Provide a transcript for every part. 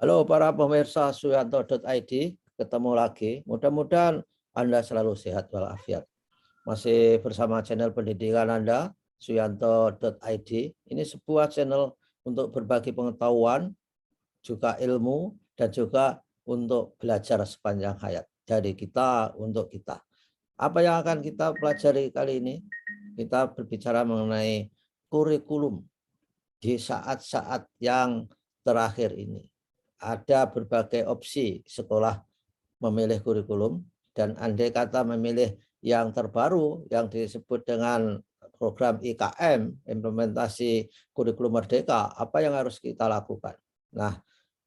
Halo para pemirsa Suyanto.id, ketemu lagi. Mudah-mudahan Anda selalu sehat walafiat. Masih bersama channel pendidikan Anda, Suyanto.id. Ini sebuah channel untuk berbagi pengetahuan, juga ilmu, dan juga untuk belajar sepanjang hayat. Dari kita untuk kita. Apa yang akan kita pelajari kali ini? Kita berbicara mengenai kurikulum di saat-saat yang terakhir ini. Ada berbagai opsi sekolah memilih kurikulum, dan andai kata memilih yang terbaru yang disebut dengan program IKM, implementasi kurikulum merdeka, apa yang harus kita lakukan? Nah,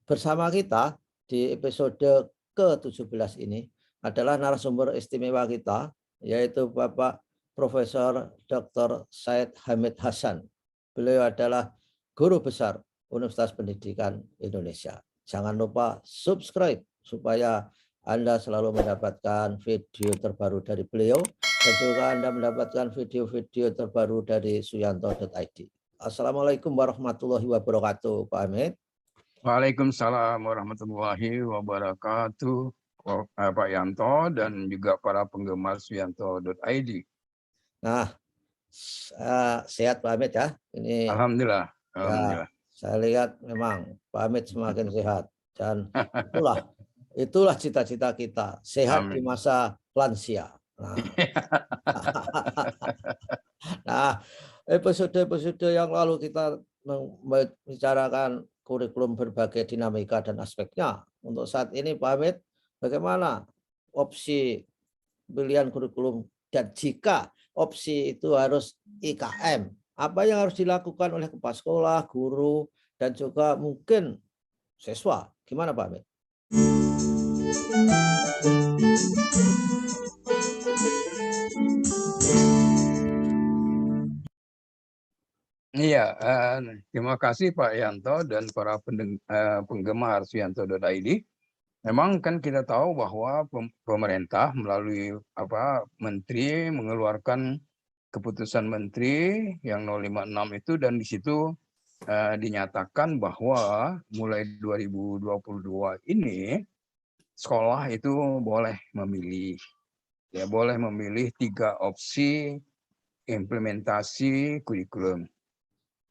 bersama kita di episode ke-17 ini adalah narasumber istimewa kita, yaitu Bapak Profesor Dr. Said Hamid Hasan. Beliau adalah guru besar Universitas Pendidikan Indonesia. Jangan lupa subscribe supaya Anda selalu mendapatkan video terbaru dari beliau, dan juga Anda mendapatkan video-video terbaru dari Suyanto.id. Assalamualaikum warahmatullahi wabarakatuh, Pak Hamid. Waalaikumsalam warahmatullahi wabarakatuh, Pak Yanto dan juga para penggemar Suyanto.id. Nah, sehat Pak Hamid ya. Ini Alhamdulillah, ya, alhamdulillah. saya lihat memang Pak Hamid semakin sehat, dan itulah cita-cita kita, sehat di Amin. masa lansia. Nah, episode-episode yang lalu kita membicarakan kurikulum berbagai dinamika dan aspeknya. Untuk saat ini Pak Hamid, bagaimana opsi pilihan kurikulum, dan jika opsi itu harus IKM, apa yang harus dilakukan oleh kepala sekolah, guru, dan juga mungkin siswa? Gimana Pak Hamid? Iya, terima kasih Pak Yanto dan para penggemar Suyanto.id. Memang kan kita tahu bahwa pemerintah melalui menteri mengeluarkan keputusan menteri yang 056 itu, dan di situ dinyatakan bahwa mulai 2022 ini sekolah itu boleh memilih, ya boleh memilih 3 opsi implementasi kurikulum.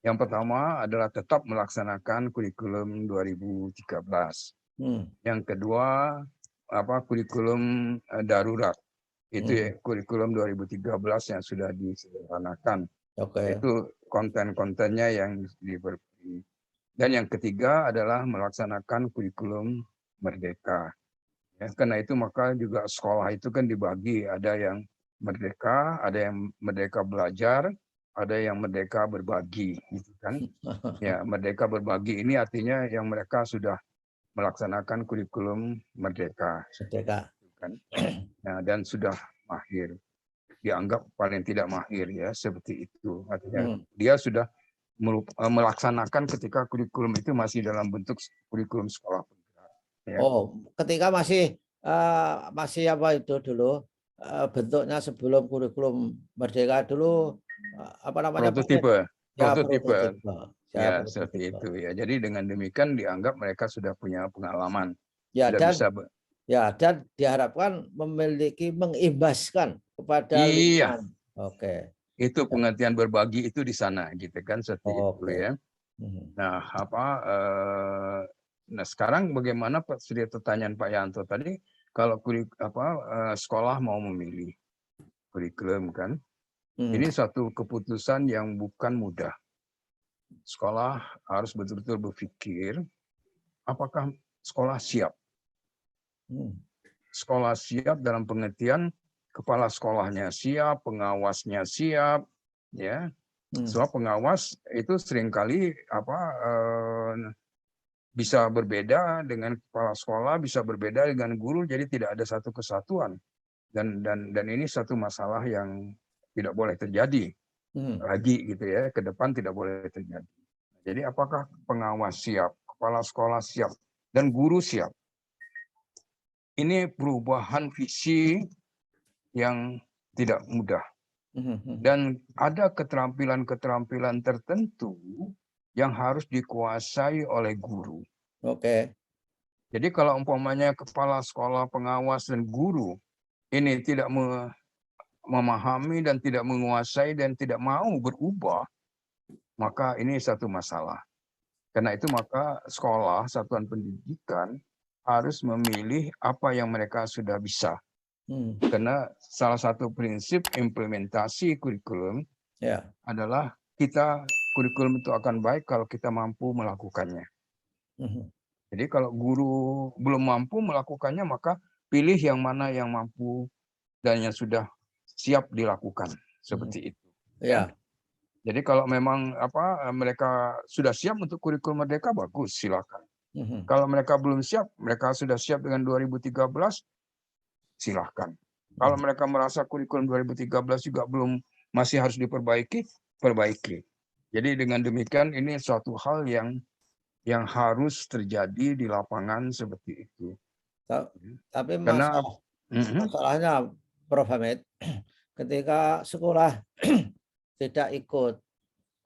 Yang pertama adalah tetap melaksanakan kurikulum 2013. Yang kedua kurikulum darurat. Itu kurikulum 2013 yang sudah disederhanakan. Itu konten-kontennya yang diberi. Dan yang ketiga adalah melaksanakan kurikulum merdeka. Ya, karena itu maka juga sekolah itu kan dibagi, ada yang merdeka, ada yang merdeka belajar, ada yang merdeka berbagi, gitu kan? Ya, merdeka berbagi ini artinya yang mereka sudah melaksanakan kurikulum merdeka, kan? Nah, dan sudah mahir, dianggap paling tidak mahir ya, seperti itu. Artinya dia sudah melaksanakan ketika kurikulum itu masih dalam bentuk kurikulum sekolah. Ya. Oh, ketika masih apa itu dulu bentuknya sebelum kurikulum merdeka dulu, apa namanya Pak? Prototipe. Ya, Prototipe. prototipe. Ya, seperti itu ya. Jadi dengan demikian dianggap mereka sudah punya pengalaman. Ya, sudah dan bisa dan diharapkan mengimbaskan kepada iya, lingkungan. Oke. itu pengertian berbagi itu di sana gitu kan, seperti itu ya. Nah, nah sekarang bagaimana seperti pertanyaan Pak Yanto tadi, kalau sekolah mau memilih kurikulum kan, ini satu keputusan yang bukan mudah. Sekolah harus betul-betul berpikir, apakah sekolah siap? Sekolah siap dalam pengertian kepala sekolahnya siap, pengawasnya siap, ya. Sebab pengawas itu seringkali bisa berbeda dengan kepala sekolah, bisa berbeda dengan guru, jadi tidak ada satu kesatuan. Dan ini satu masalah yang tidak boleh terjadi lagi gitu ya, ke depan tidak boleh terjadi. Jadi apakah pengawas siap, kepala sekolah siap, dan guru siap? Ini perubahan visi yang tidak mudah. Dan ada keterampilan-keterampilan tertentu yang harus dikuasai oleh guru. Oke. Jadi kalau umpamanya kepala sekolah, pengawas, dan guru ini tidak memahami dan tidak menguasai dan tidak mau berubah, maka ini satu masalah. Karena itu maka sekolah, satuan pendidikan harus memilih apa yang mereka sudah bisa. Hmm, Karena salah satu prinsip implementasi kurikulum ya. adalah kurikulum itu akan baik kalau kita mampu melakukannya. Mhm. Jadi kalau guru belum mampu melakukannya, maka pilih yang mana yang mampu dan yang sudah siap dilakukan, Mhm. seperti itu. Ya. Ya. Jadi kalau memang mereka sudah siap untuk kurikulum merdeka, bagus, silakan. Mhm. Kalau mereka belum siap, mereka sudah siap dengan 2013, silahkan. Kalau Mhm. mereka merasa kurikulum 2013 juga masih harus diperbaiki, perbaiki. Jadi dengan demikian ini suatu hal yang harus terjadi di lapangan seperti itu. Ta- Tapi Karena masalahnya, Prof. Hamid, ketika sekolah tidak ikut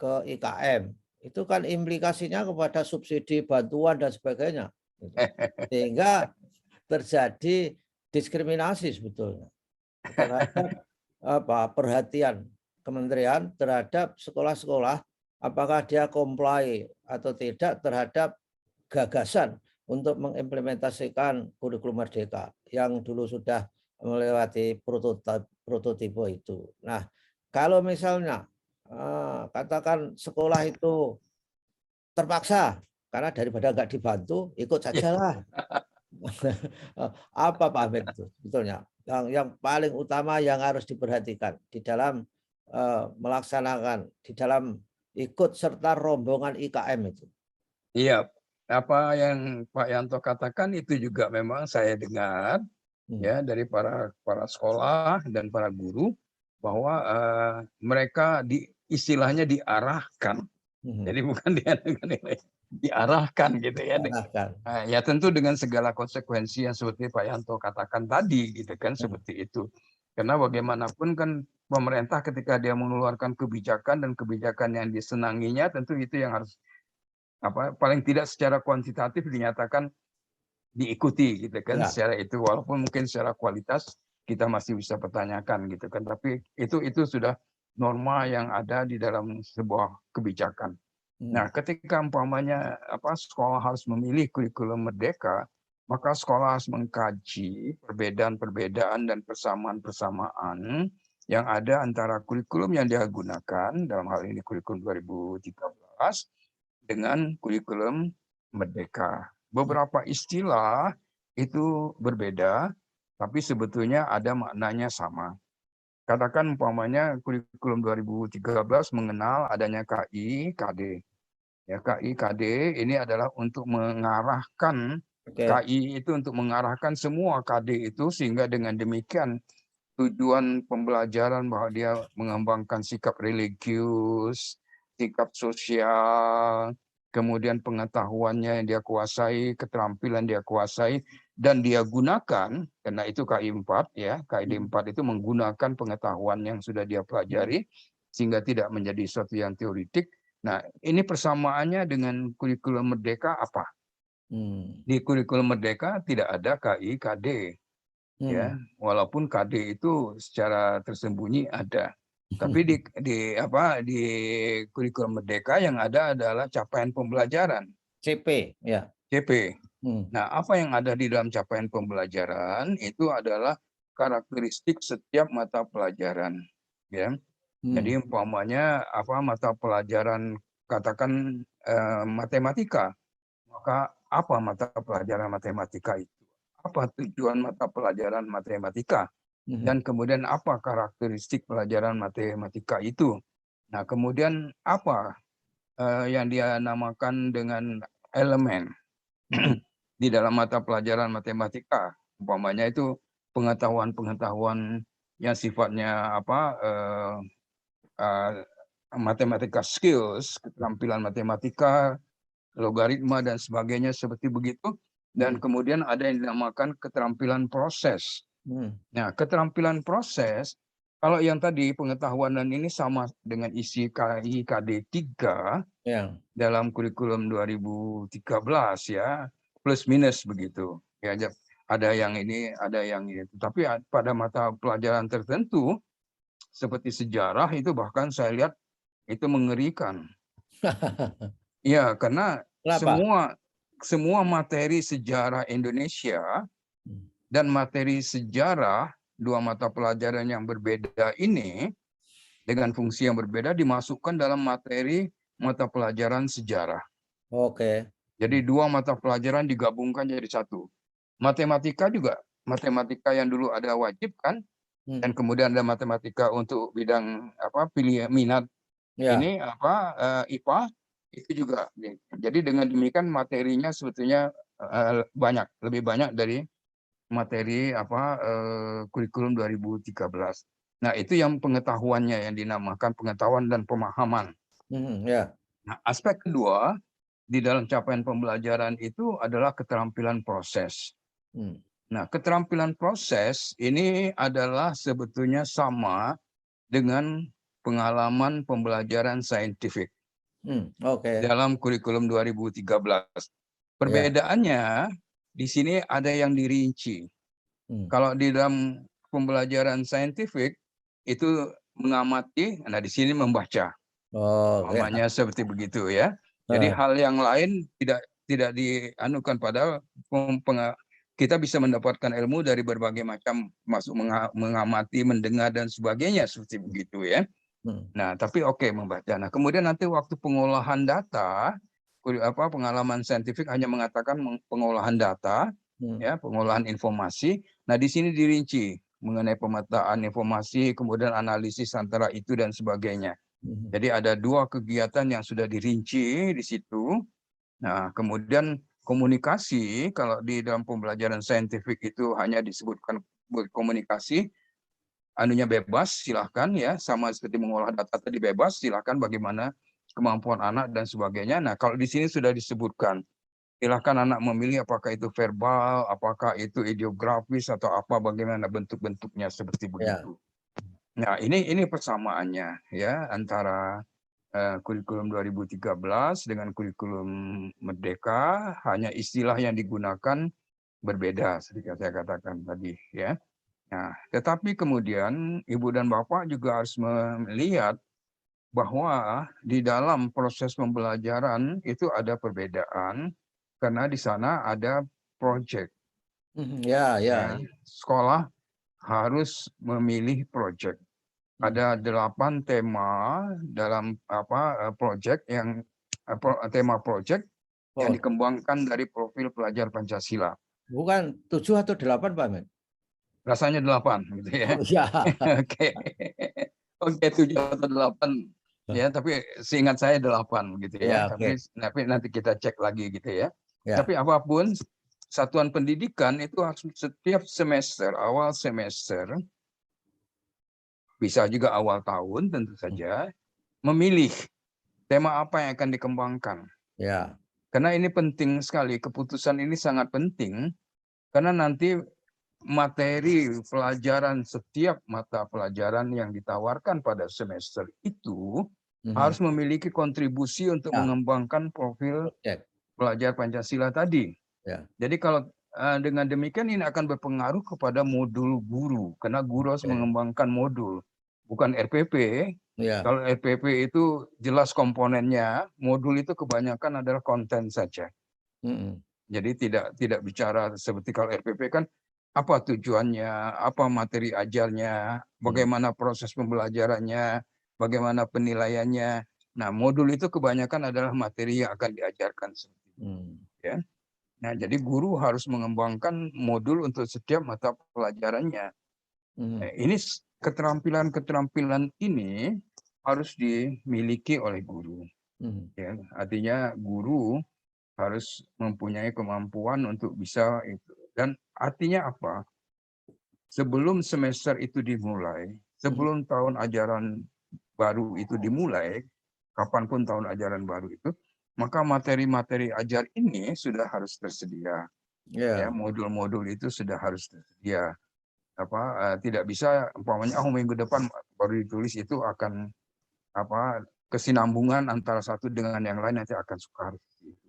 ke IKM, itu kan implikasinya kepada subsidi, bantuan, dan sebagainya. Gitu. Sehingga terjadi diskriminasi sebetulnya terhadap perhatian kementerian terhadap sekolah-sekolah, apakah dia comply atau tidak terhadap gagasan untuk mengimplementasikan kurikulum merdeka yang dulu sudah melewati prototipe itu. Nah, kalau misalnya katakan sekolah itu terpaksa karena daripada nggak dibantu, ikut sajalah. Apa Pak Hamid itu sebetulnya yang paling utama yang harus diperhatikan di dalam melaksanakan, di dalam ikut serta rombongan IKM itu? Iya, apa yang Pak Yanto katakan itu juga memang saya dengar Hmm. ya dari para sekolah dan para guru bahwa mereka istilahnya diarahkan. Hmm. Jadi bukan diarahkan gitu ya. Diarahkan. Ya tentu dengan segala konsekuensi yang seperti Pak Yanto katakan tadi gitu kan, Hmm. seperti itu. Karena bagaimanapun kan pemerintah ketika dia mengeluarkan kebijakan dan kebijakan yang disenanginya, tentu itu yang harus paling tidak secara kuantitatif dinyatakan diikuti gitu kan, Ya. secara itu, walaupun mungkin secara kualitas kita masih bisa pertanyakan gitu kan, tapi itu sudah norma yang ada di dalam sebuah kebijakan. Hmm. Nah, ketika umpamanya sekolah harus memilih kurikulum merdeka, maka sekolah harus mengkaji perbedaan-perbedaan dan persamaan-persamaan yang ada antara kurikulum yang dia gunakan, dalam hal ini kurikulum 2013, dengan kurikulum merdeka. Beberapa istilah itu berbeda, tapi sebetulnya ada maknanya sama. Katakan umpamanya kurikulum 2013 mengenal adanya KI, KD. Ya, KI, KD ini adalah untuk mengarahkan, Oke. KI itu untuk mengarahkan semua KD itu, sehingga dengan demikian tujuan pembelajaran bahwa dia mengembangkan sikap religius, sikap sosial, kemudian pengetahuannya yang dia kuasai, keterampilan dia kuasai, dan dia gunakan, karena itu KI 4 ya, KID 4 itu menggunakan pengetahuan yang sudah dia pelajari, sehingga tidak menjadi sesuatu yang teoritik. Nah, ini persamaannya dengan kurikulum merdeka apa? Hmm. Di kurikulum merdeka tidak ada KI, KD. Hmm. Ya, walaupun KD itu secara tersembunyi ada, tapi di kurikulum merdeka yang ada adalah capaian pembelajaran, CP, ya. CP. Hmm. Nah, apa yang ada di dalam capaian pembelajaran itu adalah karakteristik setiap mata pelajaran, ya. Hmm. Jadi umpamanya mata pelajaran, katakan matematika, maka apa mata pelajaran matematika itu? Apa tujuan mata pelajaran matematika? Hmm. Dan kemudian apa karakteristik pelajaran matematika itu? Nah, kemudian apa yang dia namakan dengan elemen Hmm. di dalam mata pelajaran matematika? Umpamanya itu pengetahuan-pengetahuan yang sifatnya uh, matematika skills, keterampilan matematika, logaritma dan sebagainya seperti begitu. Dan Hmm. kemudian ada yang dinamakan keterampilan proses. Hmm. Nah, keterampilan proses, kalau yang tadi pengetahuan dan ini sama dengan isi KI KD 3 Ya. dalam kurikulum 2013 ya. plus minus begitu. Ya, ada yang ini, ada yang ini. Tapi pada mata pelajaran tertentu seperti sejarah itu bahkan saya lihat itu mengerikan. Ya, karena Kenapa? semua materi sejarah Indonesia dan materi sejarah, dua mata pelajaran yang berbeda ini dengan fungsi yang berbeda dimasukkan dalam materi mata pelajaran sejarah. Oke. Jadi dua mata pelajaran digabungkan jadi satu. Matematika juga, matematika yang dulu ada wajib kan, dan kemudian ada matematika untuk bidang pilih minat Ya. ini IPA itu juga. Jadi dengan demikian materinya sebetulnya lebih banyak dari materi kurikulum 2013. Nah, itu yang pengetahuannya yang dinamakan pengetahuan dan pemahaman. Ya. Nah, aspek kedua di dalam capaian pembelajaran itu adalah keterampilan proses. Nah, keterampilan proses ini adalah sebetulnya sama dengan pengalaman pembelajaran saintifik Oke. dalam kurikulum 2013. Ya. Perbedaannya di sini ada yang dirinci. Kalau di dalam pembelajaran saintifik itu mengamati, nah di sini membaca. Oh, ya. Namanya seperti begitu ya. Jadi hal yang lain tidak dianukan, padahal kita bisa mendapatkan ilmu dari berbagai macam, masuk mengamati, mendengar dan sebagainya seperti begitu ya. Nah, tapi oke, membaca. Nah, kemudian nanti waktu pengolahan data, pengalaman saintifik hanya mengatakan pengolahan data, ya, pengolahan informasi. Nah, di sini dirinci mengenai pemetaan informasi, kemudian analisis antara itu dan sebagainya. Jadi ada dua kegiatan yang sudah dirinci di situ. Nah, kemudian komunikasi, kalau di dalam pembelajaran saintifik itu hanya disebutkan komunikasi, anunya bebas, silahkan ya, sama seperti mengolah data tadi bebas, silahkan bagaimana kemampuan anak dan sebagainya. Nah, kalau di sini sudah disebutkan, silahkan anak memilih apakah itu verbal, apakah itu ideografis atau apa, bagaimana bentuk-bentuknya seperti Ya. begitu. Nah, ini persamaannya ya antara kurikulum 2013 dengan kurikulum Merdeka, hanya istilah yang digunakan berbeda seperti saya katakan tadi ya. Nah, tetapi kemudian Ibu dan Bapak juga harus melihat bahwa di dalam proses pembelajaran itu ada perbedaan karena di sana ada proyek. Ya, Ya, ya. sekolah harus memilih proyek. Ada 8 tema dalam proyek yang tema proyek yang Oh, dikembangkan dari profil pelajar Pancasila. bukan 7 atau 8, Pak Men? Rasanya 8 gitu ya. Oh, ya. Oke. Oke, 7 atau 8 ya, tapi seingat saya 8 gitu ya. Ya, oke. Tapi nanti kita cek lagi gitu ya. Ya. Tapi apapun satuan pendidikan itu harus setiap semester, awal semester, bisa juga awal tahun tentu saja, memilih tema apa yang akan dikembangkan. Ya. Karena ini penting sekali, keputusan ini sangat penting karena nanti materi pelajaran, setiap mata pelajaran yang ditawarkan pada semester itu harus memiliki kontribusi untuk Ya. mengembangkan profil Cek. pelajar Pancasila tadi. Ya. Jadi kalau dengan demikian ini akan berpengaruh kepada modul guru, karena guru harus Oke. mengembangkan modul, bukan RPP. Ya. Kalau RPP itu jelas komponennya, modul itu kebanyakan adalah konten saja. Jadi tidak bicara seperti kalau RPP kan apa tujuannya, apa materi ajarnya, bagaimana proses pembelajarannya, bagaimana penilaiannya. Nah, modul itu kebanyakan adalah materi yang akan diajarkan. Ya. Nah, jadi guru harus mengembangkan modul untuk setiap mata pelajarannya. Ini keterampilan-keterampilan ini harus dimiliki oleh guru. Ya, artinya guru harus mempunyai kemampuan untuk bisa itu. Dan artinya apa? Sebelum semester itu dimulai, sebelum tahun ajaran baru itu dimulai, kapanpun tahun ajaran baru itu, maka materi-materi ajar ini sudah harus tersedia. Ya, Ya. modul-modul itu sudah harus tersedia. Tidak bisa umpamanya minggu depan baru ditulis, itu akan kesinambungan antara satu dengan yang lain nanti akan sukar.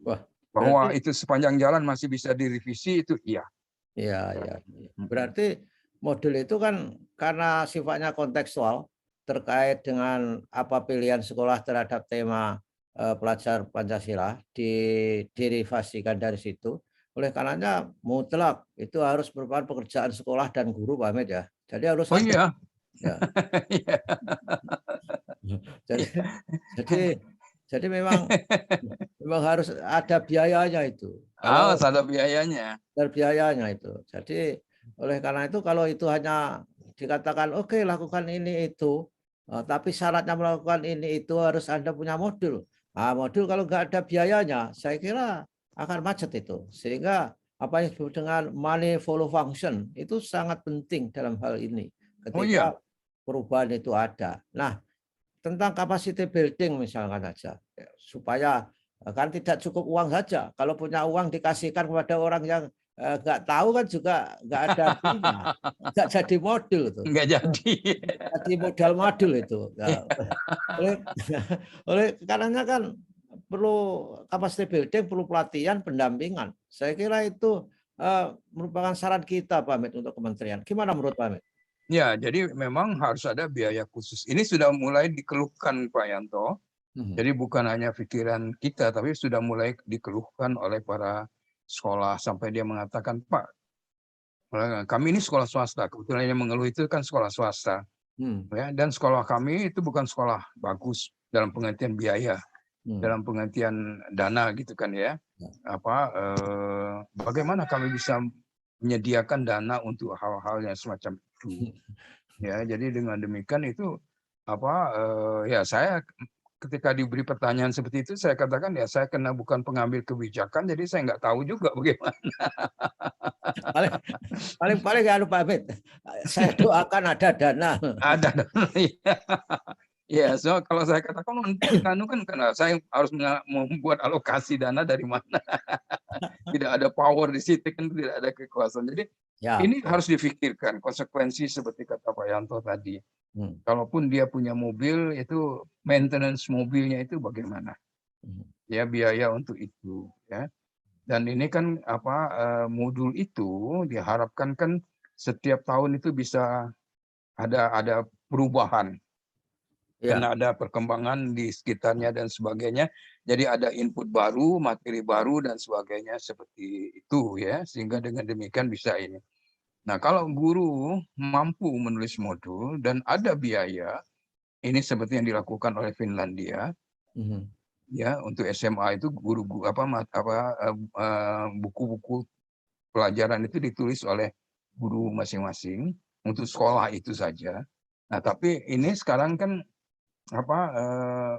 Wah. Bahwa Berarti itu sepanjang jalan masih bisa direvisi itu iya. ya, ya. Berarti modul itu kan karena sifatnya kontekstual terkait dengan apa pilihan sekolah terhadap tema pelajar Pancasila diderivasikan dari situ. Oleh karenanya mutlak itu harus merupakan pekerjaan sekolah dan guru, Pak Ahmed ya. Jadi harus Oh ada. iya. Ya. Iya. Jadi jadi jadi memang harus ada biayanya itu. Kalau Harus ada biayanya. biayanya itu. Jadi oleh karena itu kalau itu hanya dikatakan oke lakukan ini itu, tapi syaratnya melakukan ini itu harus Anda punya modul. Nah, modul kalau nggak ada biayanya, saya kira akan macet itu. Sehingga apa yang disebut dengan money follow function itu sangat penting dalam hal ini. Oh iya. Ketika perubahan itu ada. Nah, tentang capacity building misalkan saja, supaya kan tidak cukup uang saja. Kalau punya uang dikasihkan kepada orang yang nggak tahu kan juga nggak ada artinya, nggak jadi modul itu, Nggak jadi. jadi modal modul itu. Iya. Nah, oleh oleh karenanya kan perlu capacity building, perlu pelatihan, pendampingan. Saya kira itu merupakan saran kita, Pak Ahmed, untuk kementerian. Gimana menurut Pak Ahmed? Ya, jadi memang harus ada biaya khusus. Ini sudah mulai dikeluhkan Pak Yanto. Jadi bukan hanya pikiran kita, tapi sudah mulai dikeluhkan oleh para sekolah sampai dia mengatakan, Pak, kami ini sekolah swasta. Kebetulan yang mengeluh itu kan sekolah swasta. Ya, dan sekolah kami itu bukan sekolah bagus dalam pengertian biaya, dalam pengertian dana gitu kan ya. Bagaimana kami bisa menyediakan dana untuk hal-hal yang semacam itu? Ya, jadi dengan demikian itu ya saya ketika diberi pertanyaan seperti itu saya katakan ya saya kena bukan pengambil kebijakan jadi saya nggak tahu juga bagaimana. Paling ya Pak Ahmed, saya doakan ada dana. Ada dana. Ya, so kalau saya katakan nanti kita kan karena saya harus membuat alokasi dana dari mana. Tidak ada power di situ kan tidak ada kekuasaan. Jadi Ya, ini harus difikirkan konsekuensi seperti kata Pak Yanto tadi. Kalaupun dia punya mobil itu maintenance mobilnya itu bagaimana? Ya biaya untuk itu ya. Dan ini kan modul itu diharapkan kan setiap tahun itu bisa ada perubahan. Karena ada perkembangan di sekitarnya dan sebagainya. Jadi ada input baru, materi baru dan sebagainya seperti itu ya. Sehingga dengan demikian bisa ini. Nah, kalau guru mampu menulis modul dan ada biaya, ini seperti yang dilakukan oleh Finlandia. Ya, untuk SMA itu buku-buku pelajaran itu ditulis oleh guru masing-masing untuk sekolah itu saja. Nah, tapi ini sekarang kan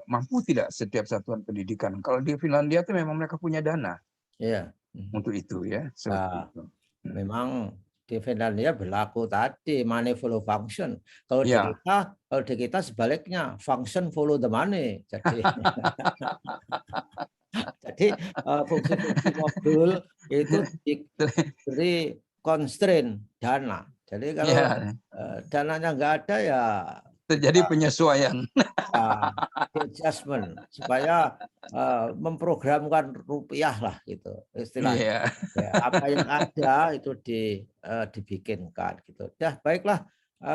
mampu tidak setiap satuan pendidikan. Kalau di Finlandia itu memang mereka punya dana untuk itu ya. Itu. Memang di Finlandia berlaku tadi money follow function. Kalau di kita sebaliknya function follow the money. Jadi fungsi-fungsi modul itu diberi constraint dana. Jadi kalau dananya nggak ada ya terjadi penyesuaian. Adjustment supaya memprogramkan rupiah lah gitu istilahnya. Apa yang ada itu dibikinkan gitu. Ya baiklah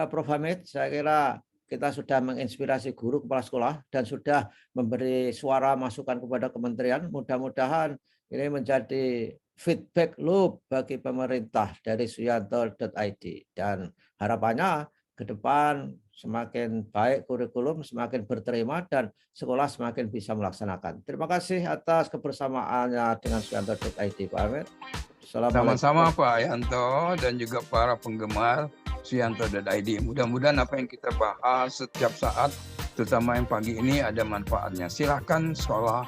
Prof. Hamid, saya kira kita sudah menginspirasi guru kepala sekolah dan sudah memberi suara masukan kepada kementerian. Mudah-mudahan ini menjadi feedback loop bagi pemerintah dari suyanto.id dan harapannya ke depan semakin baik kurikulum, semakin berterima dan sekolah semakin bisa melaksanakan. Terima kasih atas kebersamaannya dengan Suyanto.id, Pak Ahmed. Sama-sama Pak Yanto dan juga para penggemar Suyanto.id. Mudah-mudahan apa yang kita bahas setiap saat, terutama yang pagi ini ada manfaatnya. Silakan sekolah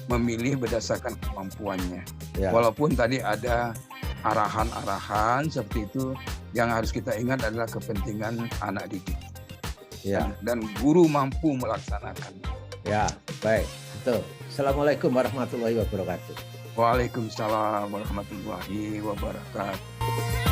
memilih berdasarkan kemampuannya. Walaupun tadi ada arahan-arahan seperti itu, yang harus kita ingat adalah kepentingan anak didik. Dan guru mampu melaksanakan. Ya, baik. Betul. Assalamualaikum warahmatullahi wabarakatuh. Waalaikumsalam warahmatullahi wabarakatuh.